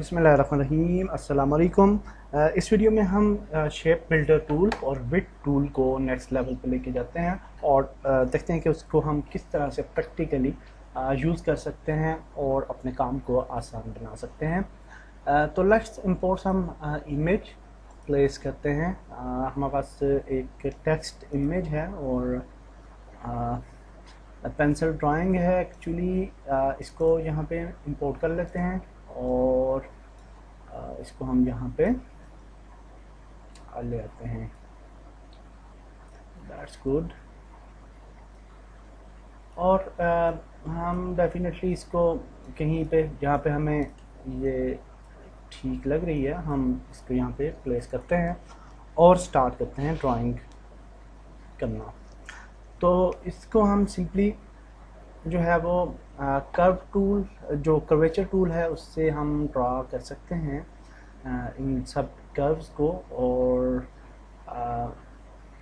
बिस्मिल्लाहिर्रहमानिर्रहीम अस्सलाम वालेकुम। इस वीडियो में हम शेप बिल्डर टूल और विड टूल को नेक्स्ट लेवल पे लेके जाते हैं और देखते हैं कि उसको हम किस तरह से प्रैक्टिकली यूज़ कर सकते हैं और अपने काम को आसान बना सकते हैं। तो लेट्स इंपोर्ट हम इमेज प्लेस करते हैं। हमारे पास एक टेक्स्ट इमेज है और पेंसिल ड्राइंग है एक्चुअली। इसको यहाँ पे इंपोर्ट कर लेते हैं और इसको हम यहाँ पे ले आते हैं। That's good. और हम डेफिनेटली इसको कहीं पे जहाँ पे हमें ये ठीक लग रही है हम इसको यहाँ पे प्लेस करते हैं और स्टार्ट करते हैं ड्राइंग करना। तो इसको हम सिंपली जो है वो कर्व टूल, जो कर्वेचर टूल है, उससे हम ड्रा कर सकते हैं इन सब कर्व्स को और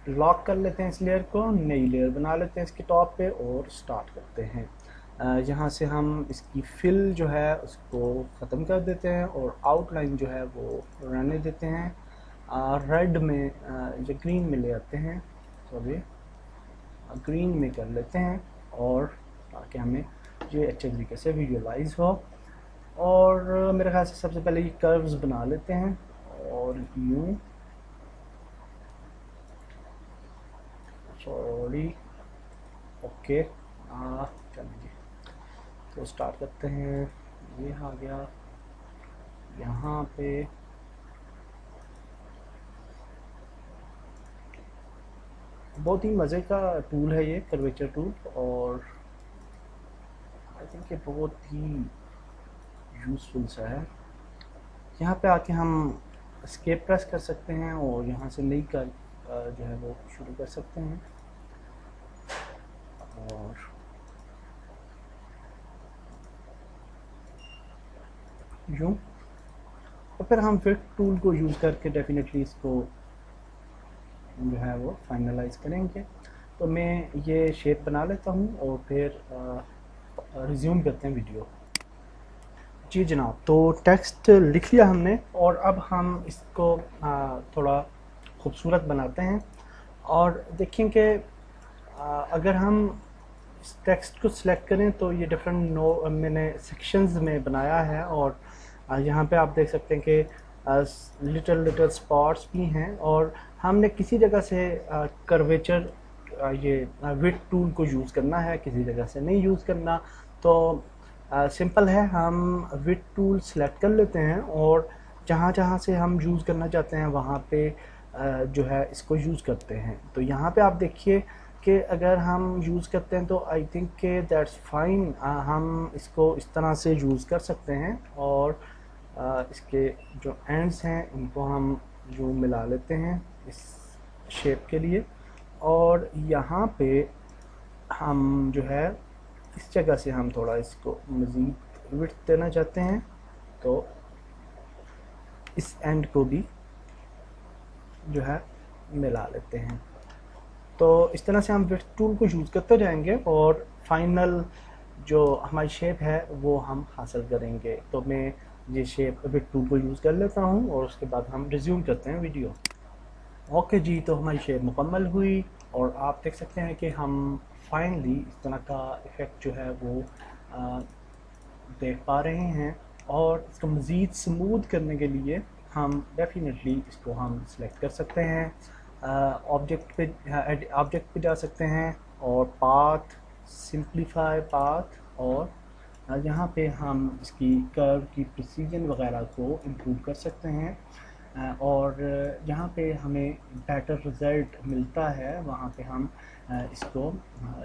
लॉक कर लेते हैं इस लेयर को, नई लेयर बना लेते हैं इसके टॉप पे और स्टार्ट करते हैं। यहाँ से हम इसकी फिल जो है उसको ख़त्म कर देते हैं और आउटलाइन जो है वो रहने देते हैं। रेड में जो ग्रीन में ले आते हैं, सॉरी ग्रीन में कर लेते हैं और ताकि हमें ये अच्छे तरीके से विजुअलाइज हो। और मेरे ख्याल से सबसे पहले ये कर्व्स बना लेते हैं और यूँ, सॉरी ओके चलिए तो स्टार्ट करते हैं। ये आ गया यहाँ पे, बहुत ही मज़े का टूल है ये कर्वेचर टूल और आई थिंक ये बहुत ही यूज़फुल सा है। यहाँ पे आके हम एस्केप प्रेस कर सकते हैं और यहाँ से नई कर जो है वो शुरू कर सकते हैं। और यूँ और फिर हम फिर टूल को यूज़ करके डेफिनेटली इसको जो है वो फाइनलाइज करेंगे। तो मैं ये शेप बना लेता हूँ और फिर रिज्यूम करते हैं वीडियो। जी जनाब, तो टेक्स्ट लिख लिया हमने और अब हम इसको थोड़ा खूबसूरत बनाते हैं। और देखें कि अगर हम इस टेक्स्ट को सिलेक्ट करें तो ये डिफरेंट मैंने सेक्शंस में बनाया है और यहाँ पे आप देख सकते हैं कि लिटिल स्पॉट्स भी हैं और हमने किसी जगह से कर्वेचर ये विड टूल को यूज़ करना है, किसी जगह से नहीं यूज़ करना। तो सिंपल है, हम विड टूल सेलेक्ट कर लेते हैं और जहाँ जहाँ से हम यूज़ करना चाहते हैं वहाँ पे जो है इसको यूज़ करते हैं। तो यहाँ पे आप देखिए कि अगर हम यूज़ करते हैं तो आई थिंक के दैट्स फाइन, हम इसको इस तरह से यूज़ कर सकते हैं और इसके जो एंड्स हैं इनको हम यूँ मिला लेते हैं इस शेप के लिए। और यहाँ पे हम जो है इस जगह से हम थोड़ा इसको मज़ीद विड्थ देना चाहते हैं तो इस एंड को भी जो है मिला लेते हैं। तो इस तरह से हम विड्थ टूल को यूज़ करते जाएंगे और फाइनल जो हमारी शेप है वो हम हासिल करेंगे। तो मैं ये शेप विड्थ टूल को यूज़ कर लेता हूँ और उसके बाद हम रिज्यूम करते हैं वीडियो। ओके जी, तो हमारी शेप मुकम्मल हुई और आप देख सकते हैं कि हम फाइनली इस तरह का इफ़ेक्ट जो है वो देख पा रहे हैं। और इसको मज़ीद स्मूथ करने के लिए हम डेफिनेटली इसको हम सिलेक्ट कर सकते हैं, ऑब्जेक्ट पे जा सकते हैं और पाथ, सिंप्लीफाई पाथ, और यहाँ पे हम इसकी कर्व की प्रिसीजन वगैरह को इम्प्रूव कर सकते हैं। और जहाँ पे हमें बेटर रिज़ल्ट मिलता है वहाँ पे हम इसको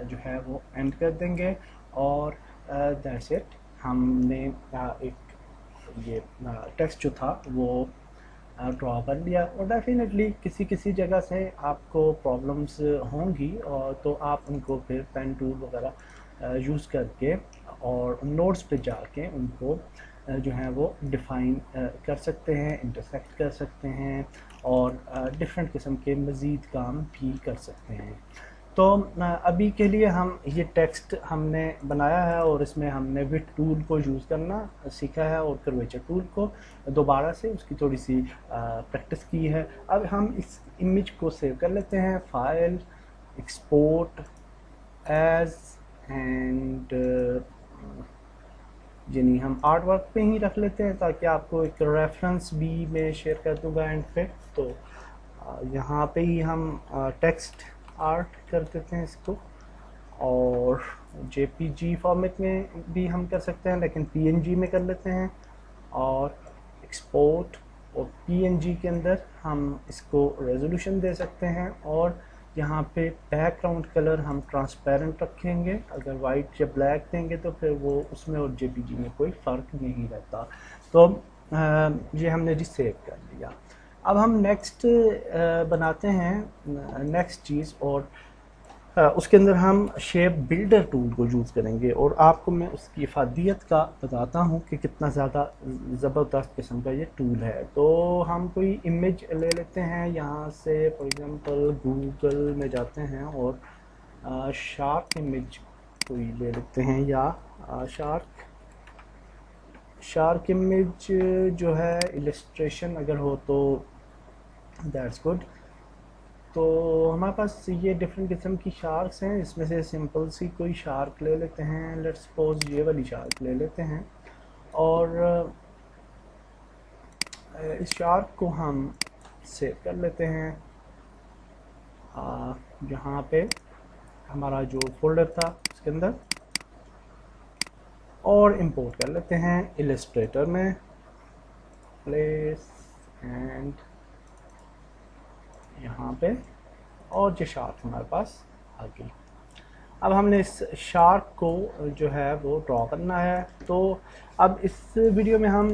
जो है वो एंड कर देंगे और दैट्स इट। हमने एक ये टेक्स्ट जो था वो ड्रॉ कर लिया। और डेफिनेटली किसी किसी जगह से आपको प्रॉब्लम्स होंगी और तो आप उनको फिर पेन टूल वगैरह यूज़ करके और नोट्स पे जाके उनको जो है वो डिफ़ाइन कर सकते हैं, इंटरसेक्ट कर सकते हैं और डिफरेंट किस्म के मज़ीद काम भी कर सकते हैं। तो अभी के लिए हम ये टेक्स्ट हमने बनाया है और इसमें हमने विथ टूल को यूज़ करना सीखा है और कर्वेचर टूल को दोबारा से उसकी थोड़ी सी प्रैक्टिस की है। अब हम इस इमेज को सेव कर लेते हैं, फाइल, एक्सपोर्ट एज एंड यानी हम आर्ट वर्क पे ही रख लेते हैं ताकि आपको एक रेफरेंस भी मैं शेयर कर दूंगा एंड पे। तो यहाँ पे ही हम टेक्स्ट आर्ट कर देते हैं इसको, और जेपीजी फॉर्मेट में भी हम कर सकते हैं लेकिन पीएनजी में कर लेते हैं, और एक्सपोर्ट और पीएनजी के अंदर हम इसको रेजोल्यूशन दे सकते हैं, और यहाँ पे बैकग्राउंड कलर हम ट्रांसपेरेंट रखेंगे। अगर वाइट या ब्लैक देंगे तो फिर वो उसमें और जेपीजी में कोई फ़र्क नहीं रहता। तो ये हमने जी सेव कर लिया। अब हम नेक्स्ट बनाते हैं नेक्स्ट चीज़, और उसके अंदर हम शेप बिल्डर टूल को यूज़ करेंगे, और आपको मैं उसकी इफादियत का बताता हूँ कि कितना ज़्यादा ज़बरदस्त किस्म का ये टूल है। तो हम कोई इमेज ले लेते हैं यहाँ से, फॉर एग्ज़ाम्पल गूगल में जाते हैं और शार्क इमेज कोई ले लेते हैं, या शार्क इमेज जो है इलस्ट्रेशन अगर हो तो दैट्स गुड। तो हमारे पास ये डिफरेंट किस्म की शार्क्स हैं, इसमें से सिंपल सी कोई शार्क ले लेते हैं, लेट्स सपोज ये वाली शार्क ले लेते हैं, और इस शार्क को हम सेव कर लेते हैं यहाँ पे हमारा जो फोल्डर था उसके अंदर, और इंपोर्ट कर लेते हैं इलस्ट्रेटर में, प्लेस एंड यहाँ पे, और ये शार्क हमारे पास आ गई। अब हमने इस शार्क को जो है वो ड्रॉ करना है। तो अब इस वीडियो में हम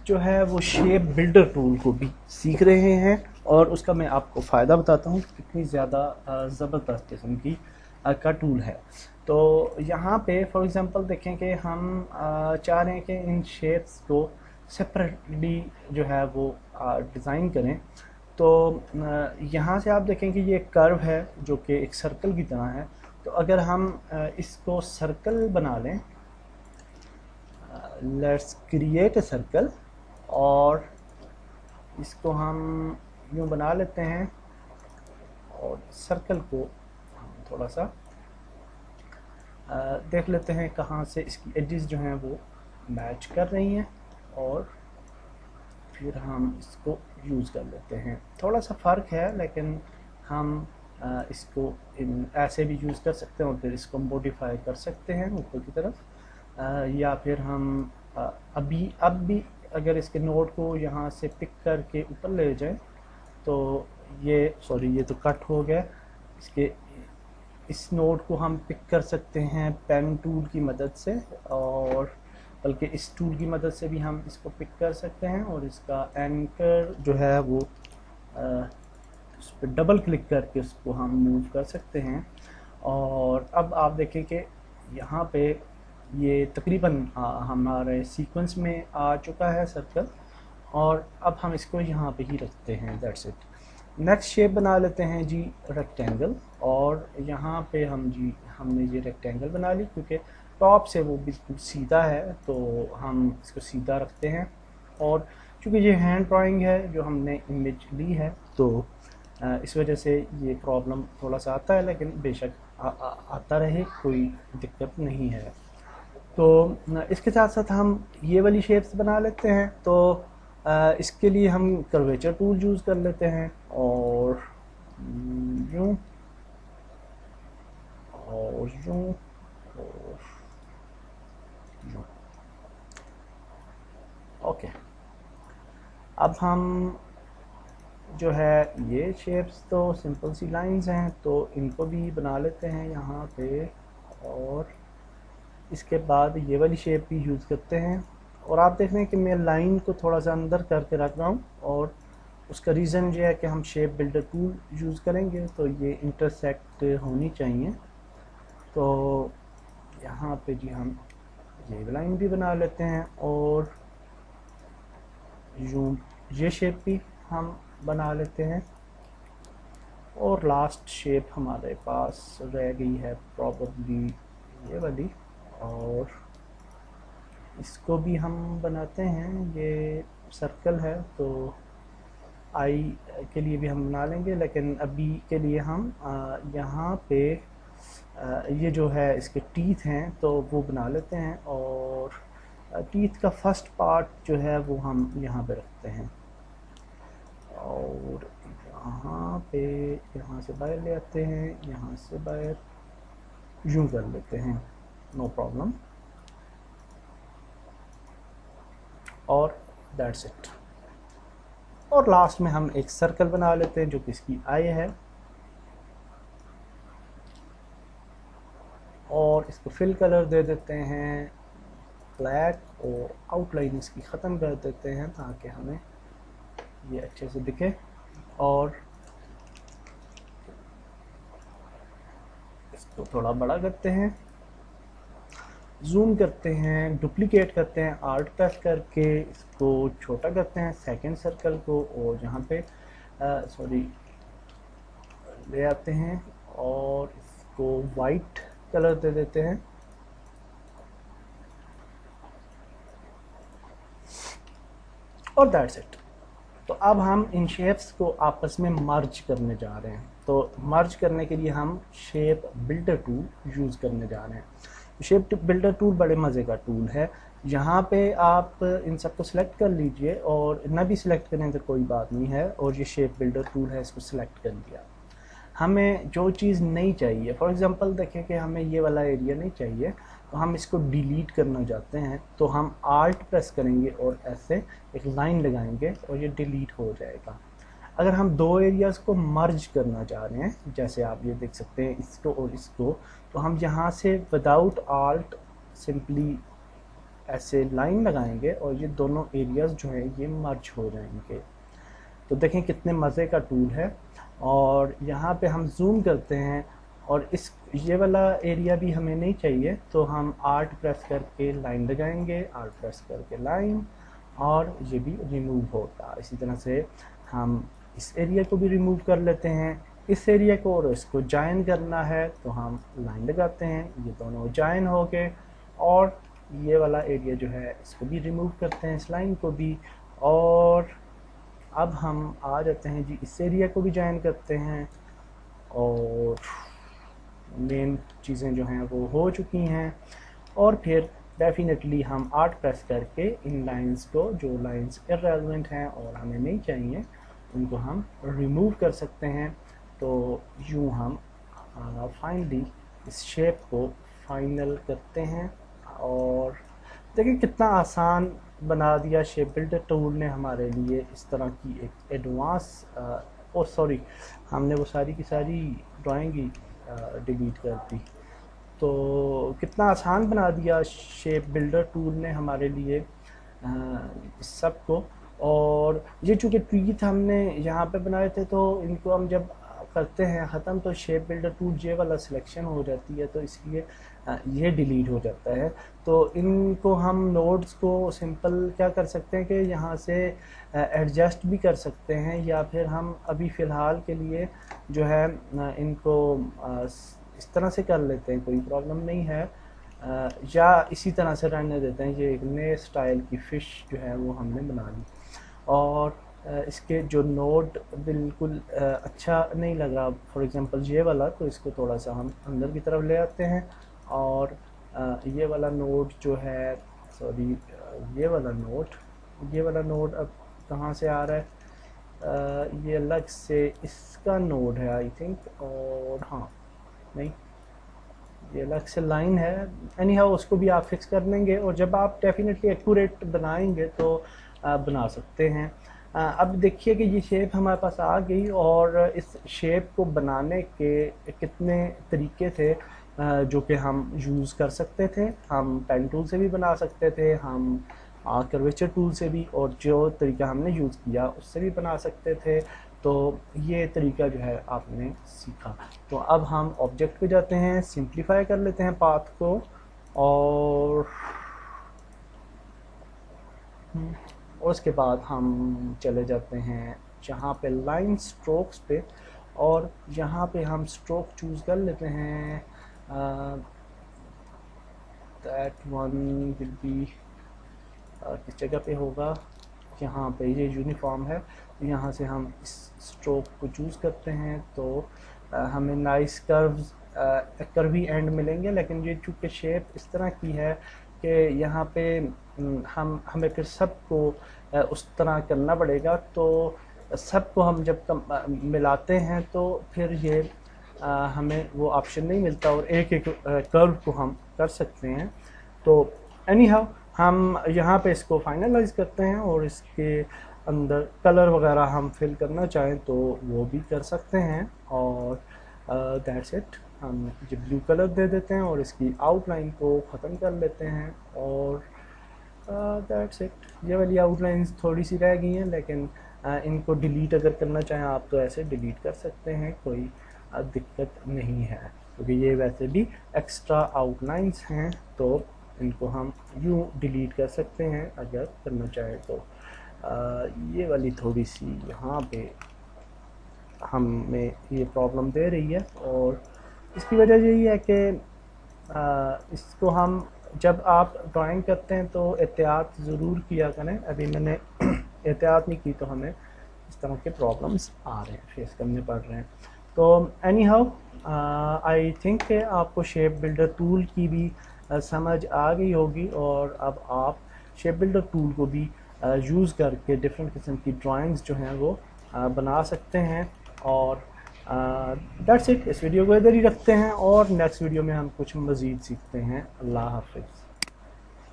जो है वो शेप बिल्डर टूल को भी सीख रहे हैं, और उसका मैं आपको फ़ायदा बताता हूँ कितनी ज़्यादा ज़बरदस्त किस्म की का टूल है। तो यहाँ पे फॉर एग्ज़ाम्पल देखें कि हम चाह रहे हैं कि इन शेप्स को सेपरेटली जो है वो डिज़ाइन करें। तो यहाँ से आप देखें कि ये कर्व है जो कि एक सर्कल की तरह है। तो अगर हम इसको सर्कल बना लें, लेट्स क्रिएट ए सर्कल, और इसको हम यूँ बना लेते हैं, और सर्कल को हम थोड़ा सा देख लेते हैं कहाँ से इसकी एजेस जो हैं वो मैच कर रही हैं, और फिर हम इसको यूज़ कर लेते हैं। थोड़ा सा फ़र्क है लेकिन हम इसको ऐसे भी यूज़ कर सकते हैं और फिर इसको मॉडिफाई कर सकते हैं ऊपर की तरफ, या फिर हम अब भी अगर इसके नोड को यहाँ से पिक करके ऊपर ले जाएं तो ये ये तो कट हो गया। इस नोड को हम पिक कर सकते हैं पेन टूल की मदद से, और बल्कि इस टूल की मदद से भी हम इसको पिक कर सकते हैं, और इसका एंकर जो है वो उस पर डबल क्लिक करके उसको हम मूव कर सकते हैं। और अब आप देखें कि यहाँ पे ये तकरीबन हमारे सीक्वेंस में आ चुका है सर्कल, और अब हम इसको यहाँ पे ही रखते हैं, दैट्स इट। नेक्स्ट शेप बना लेते हैं जी रेक्टेंगल, और यहाँ पे हमने ये रेक्टेंगल बना ली क्योंकि टॉप से वो बिल्कुल सीधा है, तो हम इसको सीधा रखते हैं। और चूँकि ये हैंड ड्राइंग है जो हमने इमेज ली है, तो इस वजह से ये प्रॉब्लम थोड़ा सा आता है, लेकिन बेशक आता रहे, कोई दिक्कत नहीं है। तो इसके साथ साथ हम ये वाली शेप्स बना लेते हैं। तो इसके लिए हम कर्वेचर टूल यूज़ कर लेते हैं, और यूँ और यूँ और यूँ। ओके, अब हम जो है ये शेप्स तो सिंपल सी लाइंस हैं, तो इनको भी बना लेते हैं यहाँ पे, और इसके बाद ये वाली शेप भी यूज़ करते हैं। और आप देख रहे हैं कि मैं लाइन को थोड़ा सा अंदर करके रख रहा हूँ, और उसका रीज़न ये है कि हम शेप बिल्डर टूल यूज़ करेंगे तो ये इंटरसेक्ट होनी चाहिए। तो यहाँ पे जी हम ये लाइन भी बना लेते हैं, और यूँ ये शेप भी हम बना लेते हैं। और लास्ट शेप हमारे पास रह गई है प्रॉबली ये वाली, और इसको भी हम बनाते हैं। ये सर्कल है तो आई के लिए भी हम बना लेंगे, लेकिन अभी के लिए हम यहाँ पे ये जो है इसके टीथ हैं तो वो बना लेते हैं, और टीथ का फर्स्ट पार्ट जो है वो हम यहाँ पे रखते हैं, और यहाँ पे यहाँ से बाहर ले आते हैं, यहाँ से बाहर यूँ कर लेते हैं, नो प्रॉब्लम, और दैट्स इट। और लास्ट में हम एक सर्कल बना लेते हैं जो कि इसकी आई है, और इसको फिल कलर दे देते हैं ब्लैक, और आउटलाइन इसकी ख़त्म कर देते हैं ताकि हमें ये अच्छे से दिखे। और इसको थोड़ा बड़ा करते हैं, जूम करते हैं, डुप्लीकेट करते हैं, आर्ट प्रेस करके इसको छोटा करते हैं सेकंड सर्कल को, और यहाँ पे सॉरी ले आते हैं और इसको वाइट कलर दे देते हैं, और दैट्स इट। तो अब हम इन शेप्स को आपस में मर्ज करने जा रहे हैं। तो मर्ज करने के लिए हम शेप बिल्डर टूल यूज़ करने जा रहे हैं। शेप बिल्डर टूल बड़े मज़े का टूल है। यहाँ पे आप इन सबको सिलेक्ट कर लीजिए, और ना भी सिलेक्ट करें तो कोई बात नहीं है, और ये शेप बिल्डर टूल है, इसको सिलेक्ट कर दिया। हमें जो चीज़ नहीं चाहिए, फॉर एग्जांपल देखें कि हमें ये वाला एरिया नहीं चाहिए, तो हम इसको डिलीट करना चाहते हैं, तो हम आल्ट प्रेस करेंगे और ऐसे एक लाइन लगाएंगे और ये डिलीट हो जाएगा। अगर हम दो एरियाज़ को मर्ज करना चाह रहे हैं, जैसे आप ये देख सकते हैं इसको और इसको, तो हम यहाँ से विदाउट आल्ट सिंपली ऐसे लाइन लगाएंगे और ये दोनों एरियाज़ जो हैं ये मर्ज हो जाएंगे। तो देखें कितने मज़े का टूल है। और यहाँ पे हम जूम करते हैं, और इस ये वाला एरिया भी हमें नहीं चाहिए, तो हम आर्ट प्रेस करके लाइन लगाएंगे, आर्ट प्रेस करके लाइन, और ये भी रिमूव होगा। इसी तरह से हम इस एरिया को भी रिमूव कर लेते हैं, इस एरिया को, और इसको जॉइन करना है तो हम लाइन लगाते हैं, ये दोनों जॉइन हो गए। और ये वाला एरिया जो है इसको भी रिमूव करते हैं, इस लाइन को भी। और अब हम आ जाते हैं जी, इस एरिया को भी जॉइन करते हैं, और मेन चीज़ें जो हैं वो हो चुकी हैं। और फिर डेफिनेटली हम आर्ट प्रेस करके इन लाइंस को, जो लाइंस इर्रेलेवेंट हैं और हमें नहीं चाहिए, उनको हम रिमूव कर सकते हैं। तो यूँ हम फाइनली इस शेप को फाइनल करते हैं। और देखिए कितना आसान बना दिया शेप बिल्डर टूल ने हमारे लिए। इस तरह की एक एडवांस सॉरी, हमने वो सारी की सारी ड्राइंग ही डिलीट कर दी। तो कितना आसान बना दिया शेप बिल्डर टूल ने हमारे लिए इस सब को। और ये चूँकि ट्रीथ हमने यहाँ पे बनाए थे, तो इनको हम जब करते हैं ख़त्म तो शेप बिल्डर टूल जे वाला सिलेक्शन हो जाती है, तो इसलिए ये डिलीट हो जाता है। तो इनको हम नोड्स को सिंपल क्या कर सकते हैं कि यहाँ से एडजस्ट भी कर सकते हैं, या फिर हम अभी फ़िलहाल के लिए जो है इनको इस तरह से कर लेते हैं, कोई प्रॉब्लम नहीं है, या इसी तरह से रहने देते हैं। ये एक नए स्टाइल की फ़िश जो है वो हमने बना ली। और इसके जो नोड बिल्कुल अच्छा नहीं लगा, फॉर एग्जांपल ये वाला, तो इसको थोड़ा सा हम अंदर की तरफ ले आते हैं। और ये वाला नोड जो है, सॉरी ये वाला नोड अब कहाँ से आ रहा है, ये अलग से इसका नोड है आई थिंक, और हाँ नहीं, ये अलग से लाइन है। एनी हाउ उसको भी आप फिक्स कर लेंगे, और जब आप डेफिनेटली एक्यूरेट बनाएंगे तो बना सकते हैं। अब देखिए कि ये शेप हमारे पास आ गई, और इस शेप को बनाने के कितने तरीके थे जो कि हम यूज़ कर सकते थे। हम पेन टूल से भी बना सकते थे, हम कर्वेचर टूल से भी, और जो तरीका हमने यूज़ किया उससे भी बना सकते थे। तो ये तरीका जो है आपने सीखा। तो अब हम ऑब्जेक्ट पे जाते हैं, सिंप्लीफाई कर लेते हैं पाथ को, और उसके बाद हम चले जाते हैं जहाँ पे लाइन स्ट्रोक्स पे, और यहाँ पे हम स्ट्रोक चूज़ कर लेते हैं, दैट वन विल बी किस जगह पे होगा, यहाँ पे ये यूनिफॉर्म है, तो यहाँ से हम इस स्ट्रोक को चूज़ करते हैं तो हमें नाइस कर्व्स कर्वी एंड मिलेंगे। लेकिन ये चूँकि शेप इस तरह की है कि यहाँ पे हमें फिर सबको उस तरह करना पड़ेगा, तो सबको हम जब मिलाते हैं तो फिर ये हमें वो ऑप्शन नहीं मिलता और एक एक कर्व को हम कर सकते हैं। तो एनी हाउ हम यहाँ पे इसको फाइनलाइज करते हैं और इसके अंदर कलर वगैरह हम फिल करना चाहें तो वो भी कर सकते हैं। और दैट्स इट, हम ये ब्लू कलर दे देते हैं और इसकी आउटलाइन को ख़त्म कर लेते हैं और दैट्स इट। ये वाली आउटलाइंस थोड़ी सी रह गई हैं, लेकिन इनको डिलीट अगर करना चाहें आप तो ऐसे डिलीट कर सकते हैं, कोई दिक्कत नहीं है, क्योंकि ये वैसे भी एक्स्ट्रा आउटलाइंस हैं तो इनको हम यूँ डिलीट कर सकते हैं अगर करना चाहें तो। ये वाली थोड़ी सी यहाँ पे हमें ये प्रॉब्लम दे रही है और इसकी वजह यही है कि इसको हम जब आप ड्राइंग करते हैं तो एहतियात ज़रूर किया करें। अभी मैंने एहतियात नहीं की तो हमें इस तरह के प्रॉब्लम्स आ रहे हैं, फेस करने पड़ रहे हैं। तो एनी हाउ आई थिंक कि आपको शेप बिल्डर टूल की भी समझ आ गई होगी और अब आप शेप बिल्डर टूल को भी यूज़ करके डिफरेंट किस्म की ड्राइंग्स जो हैं वो बना सकते हैं। और दैट्स इट, इस वीडियो को इधर ही रखते हैं और नेक्स्ट वीडियो में हम कुछ मज़ीद सीखते हैं। अल्लाह हाफ़िज़।